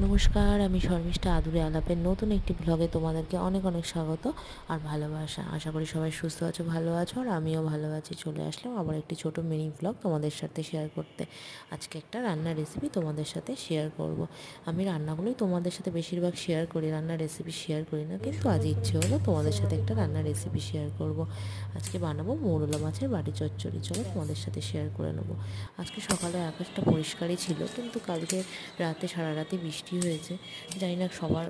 নমস্কার, আমি শর্মিষ্ঠা আদুরে আলাপের নতুন একটি ব্লগে তোমাদেরকে অনেক অনেক স্বাগত আর ভালোবাসা। আশা করি সবাই সুস্থ আছো, ভালো আছো, আর আমিও ভালো আছি। চলে আসলাম আবার একটি ছোট মিনি ব্লগ তোমাদের সাথে শেয়ার করতে। আজকে একটা রান্নার রেসিপি তোমাদের সাথে শেয়ার করব। আমি রান্নাগুলোই তোমাদের সাথে বেশিরভাগ শেয়ার করি, রান্নার রেসিপি শেয়ার করি না, কিন্তু আজ ইচ্ছে হলো তোমাদের সাথে একটা রান্নার রেসিপি শেয়ার করব। আজকে বানাবো মৌরলা মাছের বাটি চচ্চড়ি। চলো তোমাদের সাথে শেয়ার করে নেবো। আজকে সকালে আকাশটা পরিষ্কারই ছিল, কিন্তু কালকে রাতে সারা রাতে বৃষ্টি হয়েছে। জানি না সবার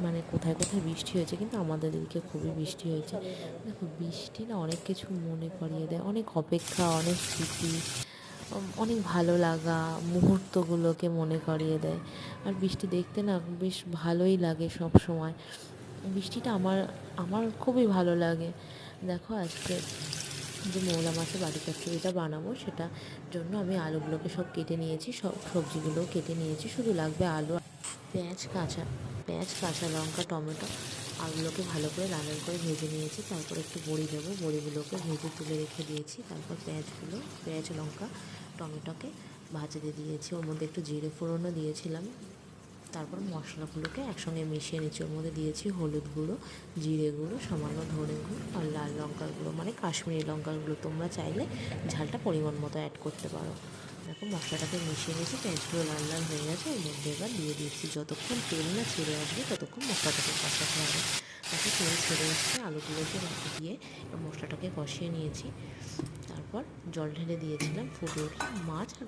মানে কোথায় কোথায় বৃষ্টি হয়েছে, কিন্তু আমাদের দিকে খুবই বৃষ্টি হয়েছে। দেখো, বৃষ্টি না অনেক কিছু মনে করিয়ে দেয়, অনেক অপেক্ষা, অনেক স্মৃতি, অনেক ভালো লাগা মুহূর্তগুলোকে মনে করিয়ে দেয়। আর বৃষ্টি দেখতে না বেশ ভালোই লাগে সব সময়। বৃষ্টিটা আমার আমার খুবই ভালো লাগে। দেখো, আজকে যে মৌলা মাছের বাটি চচ্চড়িটা বানাবো, সেটা জন্য আমি আলুগুলোকে সব কেটে নিয়েছি, সব সবজিগুলোও কেটে নিয়েছি। শুধু লাগবে আলু, পেঁয়াজ, কাঁচা লঙ্কা, টমেটো। আলুগুলোকে ভালো করে লাল লাল করে ভেজে নিয়েছি। তারপর একটু বড়ি দেবো, বড়িগুলোকে ভেজে তুলে রেখে দিয়েছি। তারপর পেঁয়াজ, লঙ্কা, টমেটোকে ভাজতে দিয়েছি। ওর মধ্যে একটু জিরে ফোড়নও দিয়েছিলাম। তারপর মশলাগুলোকে একসঙ্গে মিশিয়ে নিচ্ছি। ওর মধ্যে দিয়েছি হলুদ গুঁড়ো, জিরে গুঁড়ো, সামান্য ধনে গুঁড়ো আর লাল লঙ্কার গুঁড়ো, মানে কাশ্মীরি লঙ্কার গুঁড়ো। তোমরা চাইলে ঝালটা পরিমাণ মতো অ্যাড করতে পারো। দেখো, মশলাটাকে মিশিয়ে নিয়েছি, পেঁয়াজগুলো লাল লাল হয়ে গেছে। ওর মধ্যে এবার দিয়ে দিচ্ছি, যতক্ষণ তেল না ছেড়ে আসবে ততক্ষণ মশলাটাকে কষাতে হবে। তারপর তেল ছেড়ে এসছে, আলুগুলোকে দিয়ে মশলাটাকে কষিয়ে নিয়েছি। তারপর জল ঢেলে দিয়েছিলাম, ফুটে উঠলে মাছ আর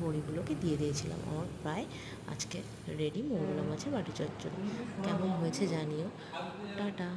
বড়িগুলোকে দিয়ে দিয়েছিলাম। আমার প্রায় আজকে রেডি মৌরলা মাছের বাটি চচ্চড়ি। কেমন হয়েছে জানিও। টাটা।